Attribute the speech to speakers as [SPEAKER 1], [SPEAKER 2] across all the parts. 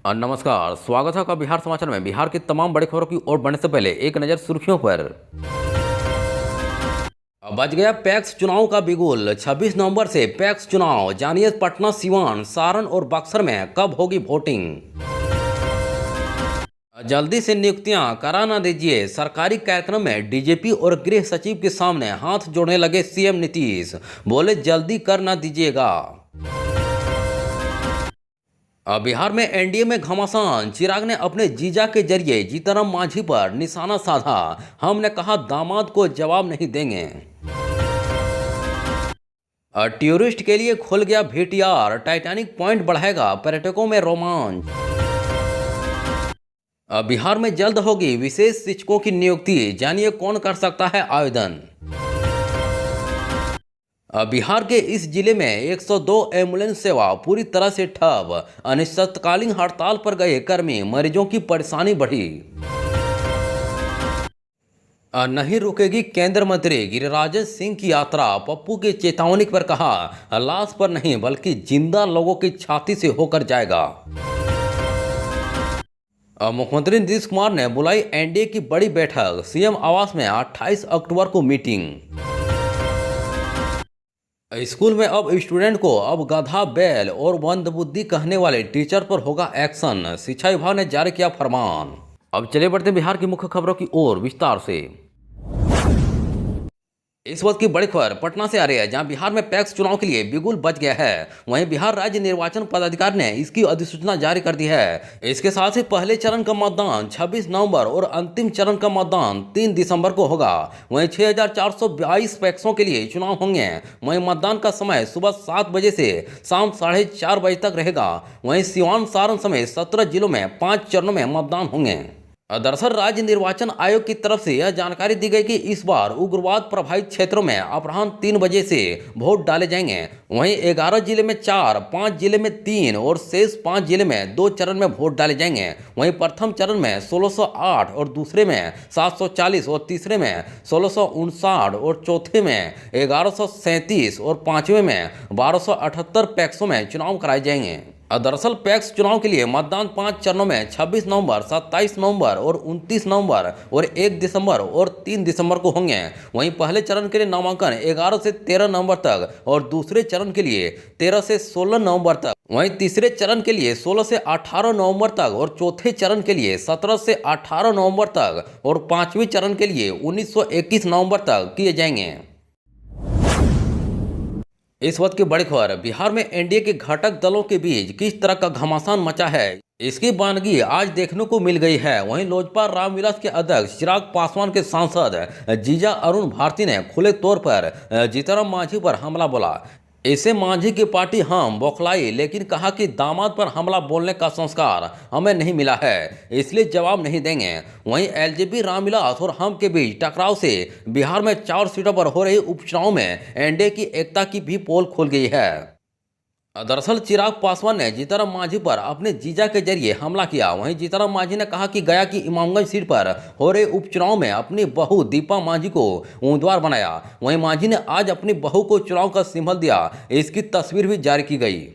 [SPEAKER 1] नमस्कार, स्वागत है आपका बिहार समाचार में। बिहार की तमाम बड़ी खबरों की ओर बढ़ने से पहले एक नज़र सुर्खियों पर। बज गया पैक्स चुनाव का बिगुल। 26 नवंबर से पैक्स चुनाव। जानिए पटना, सिवान, सारण और बक्सर में कब होगी वोटिंग। जल्दी से नियुक्तियां करा ना दीजिए। सरकारी कार्यक्रम में डीजीपी और गृह सचिव के सामने हाथ जोड़ने लगे सीएम नीतीश। बोले जल्दी कर ना दीजिएगा। बिहार में एनडीए में घमासान। चिराग ने अपने जीजा के जरिए जीतनराम मांझी पर निशाना साधा। हमने कहा दामाद को जवाब नहीं देंगे। टूरिस्ट के लिए खुल गया VTR। टाइटैनिक पॉइंट बढ़ाएगा पर्यटकों में रोमांच। बिहार में जल्द होगी विशेष शिक्षकों की नियुक्ति। जानिए कौन कर सकता है आवेदन। बिहार के इस जिले में 102 एम्बुलेंस सेवा पूरी तरह से ठप। अनिश्चितकालीन हड़ताल पर गए कर्मी। मरीजों की परेशानी बढ़ी। नहीं रुकेगी केंद्र मंत्री गिरिराज सिंह की यात्रा। पप्पू की चेतावनी पर कहा लाश पर नहीं बल्कि जिंदा लोगों की छाती से होकर जाएगा। मुख्यमंत्री नीतीश कुमार ने बुलाई एनडीए की बड़ी बैठक। सीएम आवास में 28 अक्टूबर को मीटिंग। स्कूल में अब स्टूडेंट को अब गधा, बैल और मंदबुद्धि कहने वाले टीचर पर होगा एक्शन। शिक्षा विभाग ने जारी किया फरमान। अब चलिए बढ़ते हैं बिहार की मुख्य खबरों की ओर विस्तार से। इस वक्त की बड़ी खबर पटना से आ रही है, जहां बिहार में पैक्स चुनाव के लिए बिगुल बज गया है। वहीं बिहार राज्य निर्वाचन पदाधिकारी ने इसकी अधिसूचना जारी कर दी है। इसके साथ ही पहले चरण का मतदान 26 नवंबर और अंतिम चरण का मतदान 3 दिसंबर को होगा। वहीं 6422 पैक्सों के लिए चुनाव होंगे। वहीं मतदान का समय सुबह 7 बजे से शाम 4:30 बजे तक रहेगा। वहीं सिवान, सारण समेत 17 जिलों में 5 चरणों में मतदान होंगे। दरअसल राज्य निर्वाचन आयोग की तरफ से यह जानकारी दी गई कि इस बार उग्रवाद प्रभावित क्षेत्रों में अपराह्न 3 बजे से वोट डाले जाएंगे। वहीं 11 जिले में 4, 5 जिले में 3 और शेष 5 जिले में 2 चरण में वोट डाले जाएंगे। वहीं प्रथम चरण में 1608 और दूसरे में 740 और तीसरे में 1659 और चौथे में 1137 और पांचवें में 1278 पैक्सों में चुनाव कराए जाएंगे। दरअसल पैक्स चुनाव के लिए मतदान 5 चरणों में 26 नवंबर, 27 नवंबर और 29 नवंबर और 1 दिसंबर और 3 दिसंबर को होंगे। वहीं पहले चरण के लिए नामांकन 11 से 13 नवंबर तक और दूसरे चरण के लिए 13 से 16 नवंबर तक। वहीं तीसरे चरण के लिए 16 से 18 नवंबर तक और चौथे चरण के लिए 17 से 18 नवंबर तक और पांचवें चरण के लिए 19 से 21 नवंबर तक किए जाएंगे। इस वक्त की बड़ी खबर, बिहार में एनडीए के घटक दलों के बीच किस तरह का घमासान मचा है, इसकी बानगी आज देखने को मिल गई है। वहीं लोजपा रामविलास के अध्यक्ष चिराग पासवान के सांसद जीजा अरुण भारती ने खुले तौर पर जीतनराम मांझी पर हमला बोला। इसे मांझी की पार्टी हम बौखलाई, लेकिन कहा कि दामाद पर हमला बोलने का संस्कार हमें नहीं मिला है, इसलिए जवाब नहीं देंगे। वहीं एलजेपी रामविलास और हम के बीच टकराव से बिहार में 4 सीटों पर हो रही उपचुनाव में एनडीए की एकता की भी पोल खुल गई है। दरअसल चिराग पासवान ने जीतनराम मांझी पर अपने जीजा के जरिए हमला किया। वहीं जीतनराम मांझी ने कहा कि गया की इमामगंज सीट पर हो रहे उपचुनाव में अपनी बहू दीपा मांझी को उम्मीदवार बनाया। वहीं मांझी ने आज अपनी बहू को चुनाव का सिंबल दिया। इसकी तस्वीर भी जारी की गई।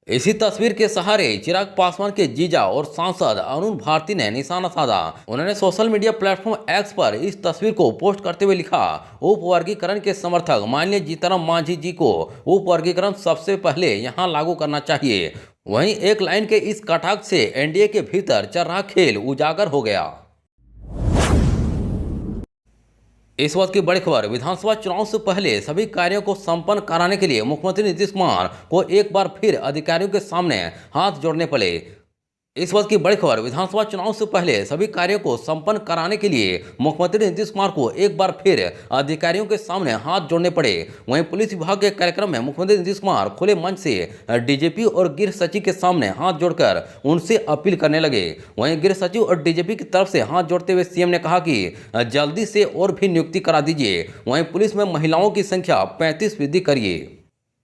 [SPEAKER 1] इसी तस्वीर के सहारे चिराग पासवान के जीजा और सांसद अरुण भारती ने निशाना साधा। उन्होंने सोशल मीडिया प्लेटफॉर्म एक्स पर इस तस्वीर को पोस्ट करते हुए लिखा, उप वर्गीकरण के समर्थक माननीय जीतनराम मांझी जी को उप वर्गीकरण सबसे पहले यहां लागू करना चाहिए। वहीं एक लाइन के इस कटाक्ष से एनडीए के भीतर चल रहा खेल उजागर हो गया। इस वक्त की बड़ी खबर, विधानसभा चुनाव से पहले सभी कार्यों को संपन्न कराने के लिए मुख्यमंत्री नीतीश कुमार को एक बार फिर अधिकारियों के सामने हाथ जोड़ने पड़े। इस वक्त की बड़ी खबर, विधानसभा चुनाव से पहले सभी कार्यों को संपन्न कराने के लिए मुख्यमंत्री नीतीश कुमार को एक बार फिर अधिकारियों के सामने हाथ जोड़ने पड़े। वहीं पुलिस विभाग के कार्यक्रम में मुख्यमंत्री नीतीश कुमार खुले मंच से डीजीपी और गृह सचिव के सामने हाथ जोड़कर उनसे अपील करने लगे। वहीं गृह सचिव और डीजीपी की तरफ से हाथ जोड़ते हुए सीएम ने कहा कि जल्दी से और भी नियुक्ति करा दीजिए। वहीं पुलिस में महिलाओं की संख्या 35 वृद्धि करिए।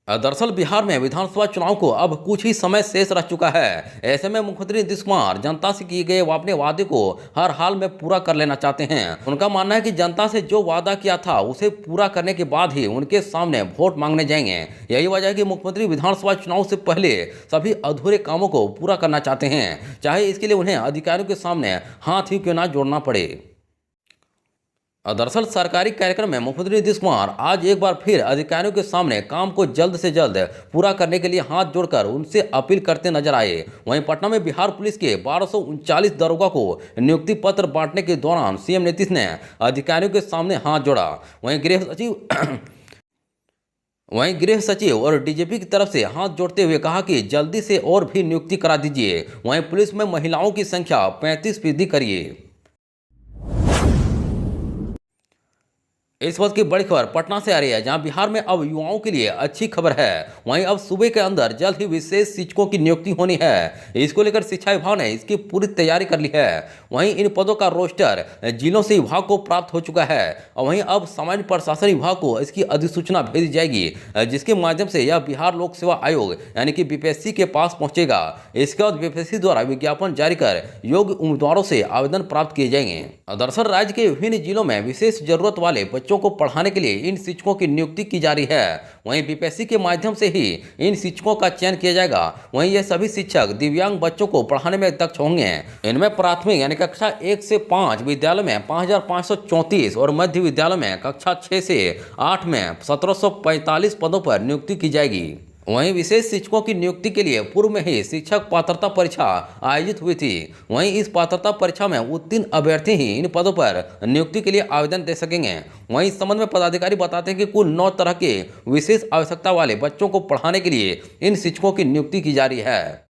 [SPEAKER 1] दरअसल बिहार में विधानसभा चुनाव को अब कुछ ही समय शेष रह चुका है। ऐसे में मुख्यमंत्री नीतीश कुमार जनता से किए गए अपने वादे को हर हाल में पूरा कर लेना चाहते हैं। उनका मानना है कि जनता से जो वादा किया था उसे पूरा करने के बाद ही उनके सामने वोट मांगने जाएंगे। यही वजह है कि मुख्यमंत्री विधानसभा चुनाव से पहले सभी अधूरे कामों को पूरा करना चाहते हैं, चाहे इसके लिए उन्हें अधिकारियों के सामने हाथ ही क्यों ना जोड़ना पड़े। दरअसल सरकारी कार्यक्रम में मुख्यमंत्री नीतीश कुमार आज एक बार फिर अधिकारियों के सामने काम को जल्द से जल्द पूरा करने के लिए हाथ जोड़कर उनसे अपील करते नजर आए। वहीं पटना में बिहार पुलिस के 1239 दरोगा को नियुक्ति पत्र बांटने के दौरान सीएम नीतीश ने अधिकारियों के सामने हाथ जोड़ा। वहीं गृह सचिव और डीजीपी की तरफ से हाथ जोड़ते हुए कहा कि जल्दी से और भी नियुक्ति करा दीजिए। वहीं पुलिस में महिलाओं की संख्या 35% करिए। इस वक्त की बड़ी खबर पटना से आ रही है, जहां बिहार में अब युवाओं के लिए अच्छी खबर है। वहीं अब सूबे के अंदर जल्द ही विशेष शिक्षकों की नियुक्ति होनी है। इसको लेकर शिक्षा विभाग ने इसकी पूरी तैयारी कर ली है। वहीं इन पदों का रोस्टर जिलों से विभाग को प्राप्त हो चुका है और वहीं अब सामान्य प्रशासन विभाग को इसकी अधिसूचना भेजी जाएगी, जिसके माध्यम से यह बिहार लोक सेवा आयोग यानी कि बीपीएससी के पास पहुंचेगा। इसके बाद बीपीएससी द्वारा विज्ञापन जारी कर योग्य उम्मीदवारों से आवेदन प्राप्त किए जाएंगे। दरअसल राज्य के विभिन्न जिलों में विशेष जरूरत वाले बच्चों को पढ़ाने के लिए इन शिक्षकों की नियुक्ति की जा रही है। वहीं बीपीएससी के माध्यम से ही इन शिक्षकों का चयन किया जाएगा। वहीं ये सभी शिक्षक दिव्यांग बच्चों को पढ़ाने में दक्ष होंगे। इनमें प्राथमिक यानी कक्षा 1 से 5 विद्यालय में 5534 और मध्य विद्यालय में कक्षा 6 से 8 में 1745 पदों पर नियुक्ति की जाएगी। वहीं विशेष शिक्षकों की नियुक्ति के लिए पूर्व में ही शिक्षक पात्रता परीक्षा आयोजित हुई थी। वहीं इस पात्रता परीक्षा में उत्तीर्ण अभ्यर्थी ही इन पदों पर नियुक्ति के लिए आवेदन दे सकेंगे। वहीं इस संबंध में पदाधिकारी बताते हैं कि कुल 9 तरह के विशेष आवश्यकता वाले बच्चों को पढ़ाने के लिए इन शिक्षकों की नियुक्ति की जा रही है।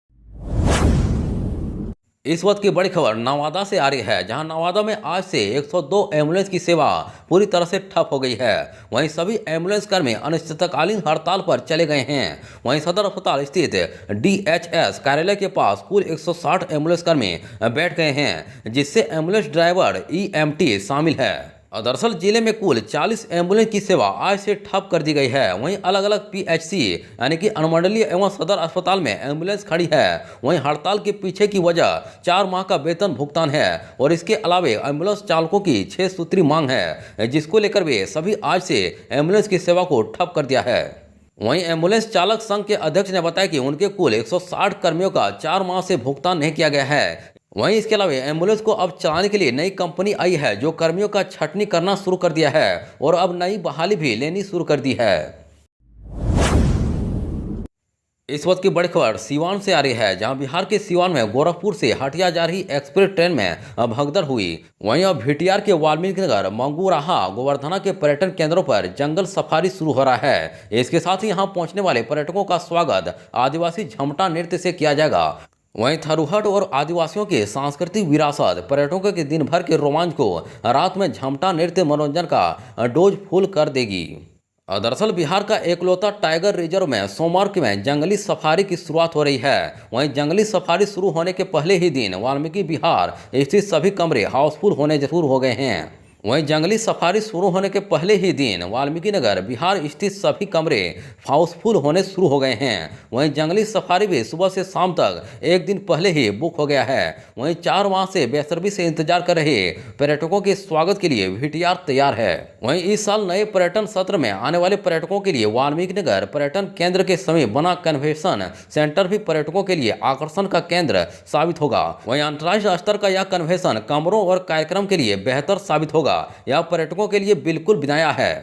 [SPEAKER 1] इस वक्त की बड़ी खबर नवादा से आ रही है, जहां नवादा में आज से 102 एम्बुलेंस की सेवा पूरी तरह से ठप हो गई है। वहीं सभी एम्बुलेंस कर्मी अनिश्चितकालीन हड़ताल पर चले गए हैं। वहीं सदर अस्पताल स्थित डीएचएस कार्यालय के पास कुल 160 एम्बुलेंस कर्मी बैठ गए हैं, जिससे एम्बुलेंस ड्राइवर ईएमटी शामिल है। दरअसल जिले में कुल 40 एम्बुलेंस की सेवा आज से ठप कर दी गई है। वहीं अलग अलग पीएचसी यानी कि अनुमंडलीय एवं सदर अस्पताल में एम्बुलेंस खड़ी है। वहीं हड़ताल के पीछे की वजह 4 माह का वेतन भुगतान है और इसके अलावे एम्बुलेंस चालकों की 6 सूत्री मांग है, जिसको लेकर वे सभी आज से एम्बुलेंस की सेवा को ठप कर दिया है। वहीं एम्बुलेंस चालक संघ के अध्यक्ष ने बताया कि उनके कुल 160 कर्मियों का 4 माह से भुगतान नहीं किया गया है। वहीं इसके अलावा एम्बुलेंस को अब चलाने के लिए नई कंपनी आई है, जो कर्मियों का छंटनी करना शुरू कर दिया है और अब नई बहाली भी लेनी शुरू कर दी है। इस वक्त की बड़ी खबर सीवान से आ रही है, जहां बिहार के सीवान में गोरखपुर से हटिया जा रही एक्सप्रेस ट्रेन में भगदड़ हुई। वहीं अब भिटियार के वाल्मीकि नगर, मंगूराहा, गोवर्धना के पर्यटन केंद्रों पर जंगल सफारी शुरू हो रहा है। इसके साथ ही यहां पहुंचने वाले पर्यटकों का स्वागत आदिवासी झमटा नृत्य से किया जाएगा। वहीं थरूहट और आदिवासियों के सांस्कृतिक विरासत पर्यटकों के दिन भर के रोमांच को रात में झमटा नृत्य मनोरंजन का डोज फुल कर देगी। दरअसल बिहार का एकलौता टाइगर रिजर्व में सोमवार में जंगली सफारी की शुरुआत हो रही है। वहीं जंगली सफारी शुरू होने के पहले ही दिन वाल्मीकि विहार स्थित सभी कमरे हाउसफुल होने शुरू हो गए हैं। वहीं जंगली सफारी शुरू होने के पहले ही दिन वाल्मीकि नगर बिहार स्थित सभी कमरे हाउसफुल होने शुरू हो गए हैं। वहीं जंगली सफारी भी सुबह से शाम तक एक दिन पहले ही बुक हो गया है। वहीं 4 माह से बेसब्री से इंतजार कर रहे पर्यटकों के स्वागत के लिए भिटियार तैयार है। वहीं इस साल नए पर्यटन सत्र में आने वाले पर्यटकों के लिए वाल्मीकि नगर पर्यटन केंद्र के समीप बना कन्वेंशन सेंटर भी पर्यटकों के लिए आकर्षण का केंद्र साबित होगा। वहीं अंतर्राष्ट्रीय स्तर का यह कन्वेंशन कमरों और कार्यक्रम के लिए बेहतर साबित होगा। यह पर्यटकों के लिए बिल्कुल बिनाया है।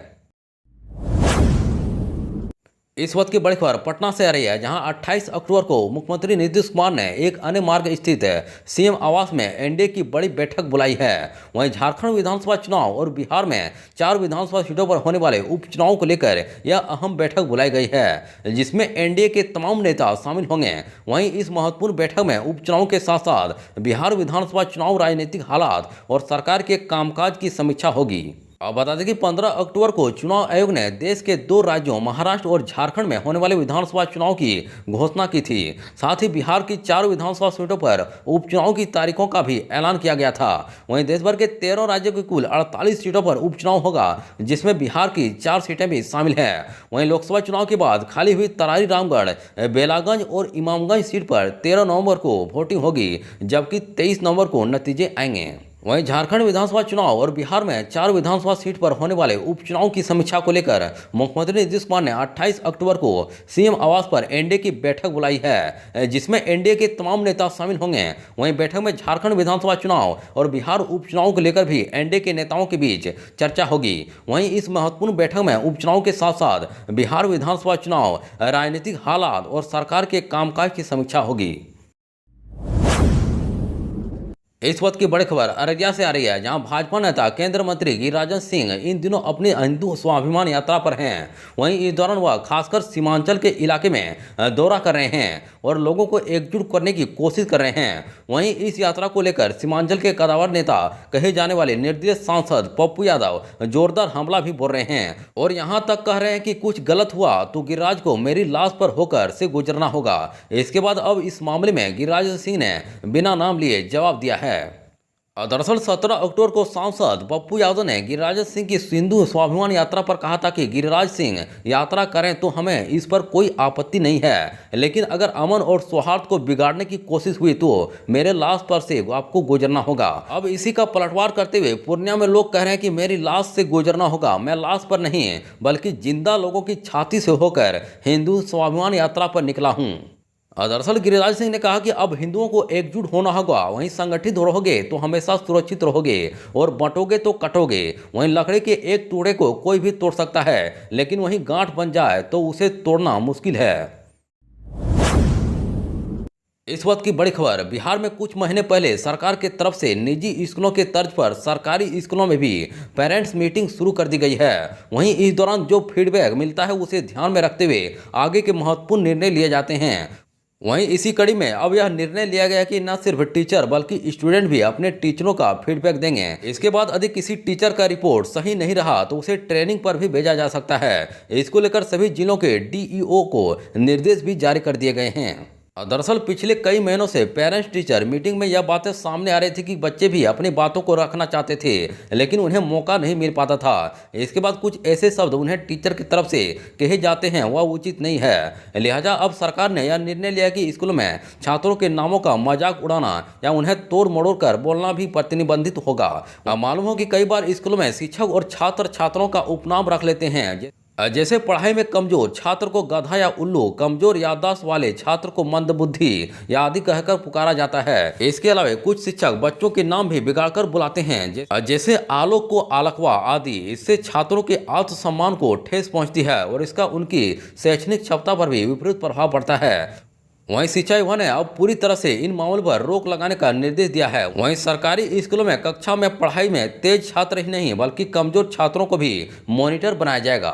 [SPEAKER 1] इस वक्त की बड़ी खबर पटना से आ रही है, जहां 28 अक्टूबर को मुख्यमंत्री नीतीश कुमार ने एक अन्य मार्ग स्थित सीएम आवास में एनडीए की बड़ी बैठक बुलाई है। वहीं झारखंड विधानसभा चुनाव और बिहार में 4 विधानसभा सीटों पर होने वाले उपचुनाव को लेकर यह अहम बैठक बुलाई गई है, जिसमें एनडीए के तमाम नेता शामिल होंगे। वहीं इस महत्वपूर्ण बैठक में उपचुनाव के साथ साथ बिहार विधानसभा चुनाव, राजनीतिक हालात और सरकार के कामकाज की समीक्षा होगी। अब बता दें कि 15 अक्टूबर को चुनाव आयोग ने देश के 2 राज्यों महाराष्ट्र और झारखंड में होने वाले विधानसभा चुनाव की घोषणा की थी। साथ ही बिहार की 4 विधानसभा सीटों पर उपचुनाव की तारीखों का भी ऐलान किया गया था। वहीं देश भर के 13 राज्यों की कुल 48 सीटों पर उपचुनाव होगा, जिसमें बिहार की 4 सीटें भी शामिल हैं। वहीं लोकसभा चुनाव के बाद खाली हुई तरारी, रामगढ़, बेलागंज और इमामगंज सीट पर 13 नवंबर को वोटिंग होगी, जबकि 23 नवंबर को नतीजे आएंगे। वहीं झारखंड विधानसभा चुनाव और बिहार में 4 विधानसभा सीट पर होने वाले उपचुनाव की समीक्षा को लेकर मुख्यमंत्री नीतीश कुमार ने 28 अक्टूबर को सीएम आवास पर एनडीए की बैठक बुलाई है, जिसमें एनडीए के तमाम नेता शामिल होंगे। वहीं बैठक में झारखंड विधानसभा चुनाव और बिहार उपचुनाव को लेकर भी एनडीए के नेताओं के बीच चर्चा होगी। वहीं इस महत्वपूर्ण बैठक में उपचुनाव के साथ साथ बिहार विधानसभा चुनाव, राजनीतिक हालात और सरकार के कामकाज की समीक्षा होगी। इस वक्त की बड़ी खबर अररिया से आ रही है, जहां भाजपा नेता केंद्रीय मंत्री गिरिराज सिंह इन दिनों अपनी हिंदू स्वाभिमान यात्रा पर हैं। वहीं इस दौरान वह खासकर सीमांचल के इलाके में दौरा कर रहे हैं और लोगों को एकजुट करने की कोशिश कर रहे हैं। वहीं इस यात्रा को लेकर सीमांचल के कदावर नेता कहे जाने वाले निर्दलीय सांसद पप्पू यादव जोरदार हमला भी बोल रहे हैं और यहां तक कह रहे हैं कि कुछ गलत हुआ तो गिरिराज को मेरी लाश पर होकर से गुजरना होगा। इसके बाद अब इस मामले में गिरिराज सिंह ने बिना नाम लिए जवाब दिया है। दरअसल 17 अक्टूबर को सांसद पप्पू यादव ने गिरिराज सिंह की हिंदू स्वाभिमान यात्रा पर कहा था कि गिरिराज सिंह यात्रा करें तो हमें इस पर कोई आपत्ति नहीं है, लेकिन अगर अमन और सौहार्द को बिगाड़ने की कोशिश हुई तो मेरे लाश पर से आपको गुजरना होगा। अब इसी का पलटवार करते हुए पूर्णिया में लोग कह रहे हैं कि मेरी लाश से गुजरना होगा। मैं लाश पर नहीं बल्कि जिंदा लोगों की छाती से होकर हिंदू स्वाभिमान यात्रा पर निकला हूँ। दरअसल गिरिराज सिंह ने कहा कि अब हिंदुओं को एकजुट होना होगा। वहीं संगठित रहोगे तो हमेशा सुरक्षित रहोगे और बंटोगे तो कटोगे। वहीं लकड़ी के एक टुकड़े को कोई भी तोड़ सकता है, लेकिन वहीं गांठ बन जाए तो उसे तोड़ना मुश्किल है। इस वक्त की बड़ी खबर, बिहार में कुछ महीने पहले सरकार की तरफ से निजी स्कूलों के तर्ज पर सरकारी स्कूलों में भी पेरेंट्स मीटिंग शुरू कर दी गई है। वहीं इस दौरान जो फीडबैक मिलता है उसे ध्यान में रखते हुए आगे के महत्वपूर्ण निर्णय लिए जाते हैं। वहीं इसी कड़ी में अब यह निर्णय लिया गया कि न सिर्फ टीचर बल्कि स्टूडेंट भी अपने टीचरों का फीडबैक देंगे। इसके बाद यदि किसी टीचर का रिपोर्ट सही नहीं रहा तो उसे ट्रेनिंग पर भी भेजा जा सकता है। इसको लेकर सभी जिलों के डीईओ को निर्देश भी जारी कर दिए गए हैं। दरअसल पिछले कई महीनों से पेरेंट्स टीचर मीटिंग में यह बातें सामने आ रही थी कि बच्चे भी अपनी बातों को रखना चाहते थे, लेकिन उन्हें मौका नहीं मिल पाता था। इसके बाद कुछ ऐसे शब्द उन्हें टीचर की तरफ से कहे जाते हैं वह उचित नहीं है। लिहाजा अब सरकार ने यह निर्णय लिया कि स्कूलों में छात्रों के नामों का मजाक उड़ाना या उन्हें तोड़ मड़ोड़ कर बोलना भी प्रतिबंधित होगा। मालूम हो कि कई बार स्कूलों में शिक्षक और छात्र छात्राओं का उपनाम रख लेते हैं, जैसे पढ़ाई में कमजोर छात्र को गधा या उल्लू, कमजोर याददाश्त वाले छात्र को मंदबुद्धि या आदि कहकर पुकारा जाता है। इसके अलावा कुछ शिक्षक बच्चों के नाम भी बिगाड़कर बुलाते हैं, जैसे आलोक को आलकवा आदि। इससे छात्रों के आत्मसम्मान को ठेस पहुंचती है और इसका उनकी शैक्षणिक क्षमता पर भी विपरीत प्रभाव पड़ता है। वहीं शिक्षा विभाग ने अब पूरी तरह से इन मामलों पर रोक लगाने का निर्देश दिया है। वहीं सरकारी स्कूलों में कक्षा में पढ़ाई में तेज छात्र ही नहीं बल्कि कमजोर छात्रों को भी मॉनिटर बनाया जाएगा।